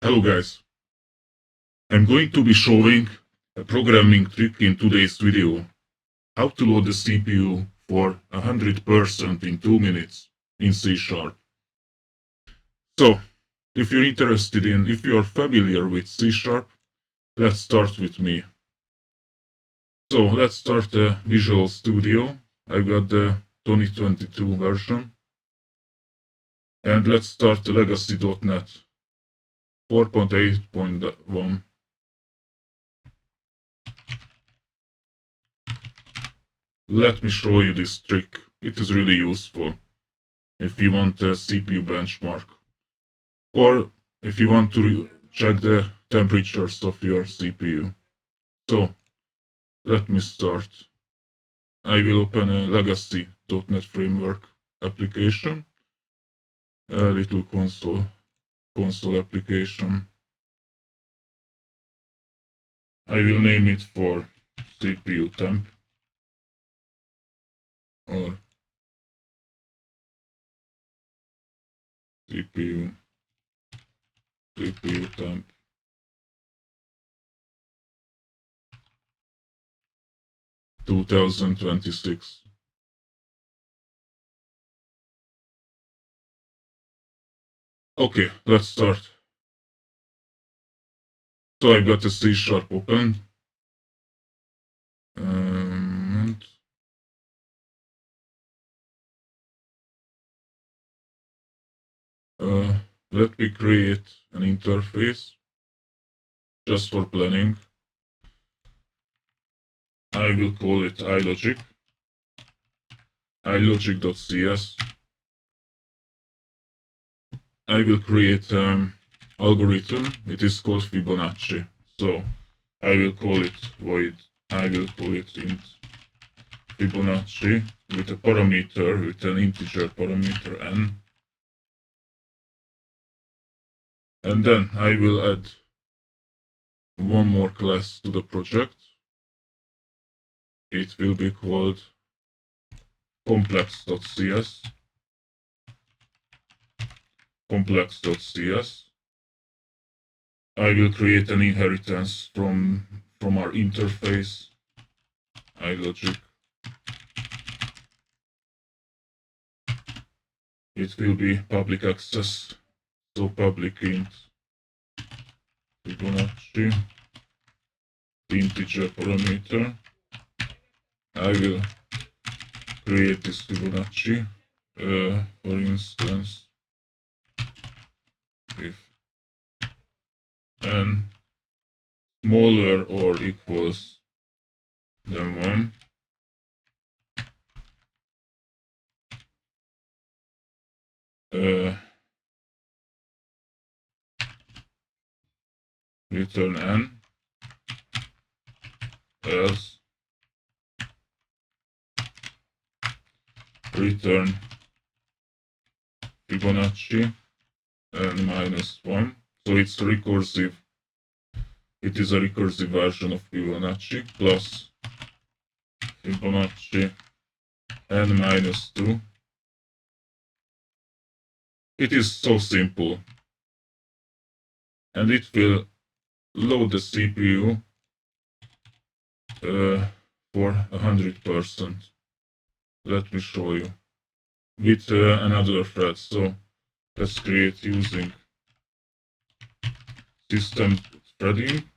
Hello guys, I'm going to be showing a programming trick in today's video. How to load the CPU for 100% in 2 minutes in C#. So, if you're familiar with C#, let's start with me. So, let's start the Visual Studio. I got the 2022 version. And let's start the legacy.NET 4.8.1. Let me show you this trick. It is really useful if you want a CPU benchmark, or if you want to check the temperatures of your CPU. So, let me start. I will open a legacy.NET Framework application, a little console application. I will name it for CPU temp, or CPU temp. (2026). Okay, let's start. So I've got a C# open. Let me create an interface just for planning. I will call it iLogic, iLogic.cs. I will create an algorithm. It is called Fibonacci. So I will call it void. I will call it int Fibonacci with a parameter, with an integer parameter n. And then I will add one more class to the project. It will be called complex.cs. I will create an inheritance from our interface, iLogic. It will be public access, so public int Fibonacci, integer parameter. I will create this Fibonacci, for instance, if n smaller or equals than 1, return n, else return Fibonacci n -1. So it's recursive. It is a recursive version of Fibonacci plus Fibonacci n -2. It is so simple. And it will load the CPU for 100%. Let me show you. With another thread. So let's create using system threading.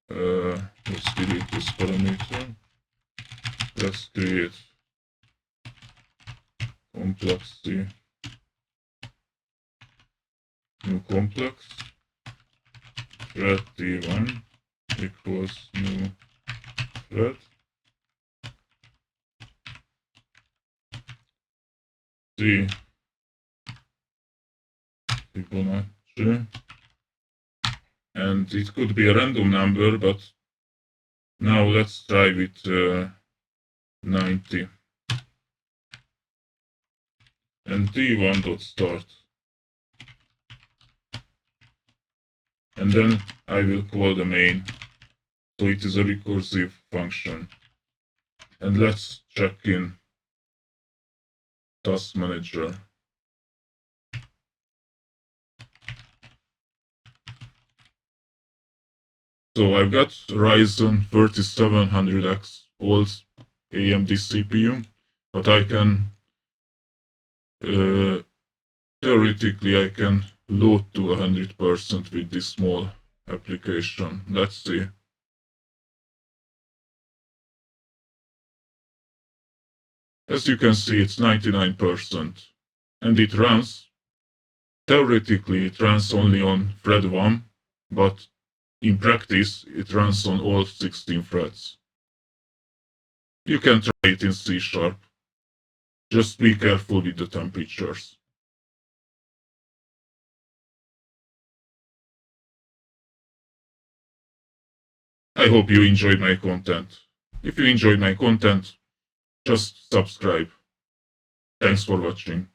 Let's delete this parameter. Let's create complexity, new complex, thread t1 equals new thread, t Fibonacci, and it could be a random number, but now let's try with 90. And t1.start. And then I will call the main. So it is a recursive function. And let's check in task manager. So I've got Ryzen 3700X old AMD CPU, but I can theoretically I can load to 100% with this small application. Let's see. As you can see, it's 99%, and it runs. Theoretically, it runs only on thread 1, but in practice, it runs on all 16 threads. You can try it in C#. Just be careful with the temperatures. I hope you enjoyed my content. If you enjoyed my content, just subscribe. Thanks for watching.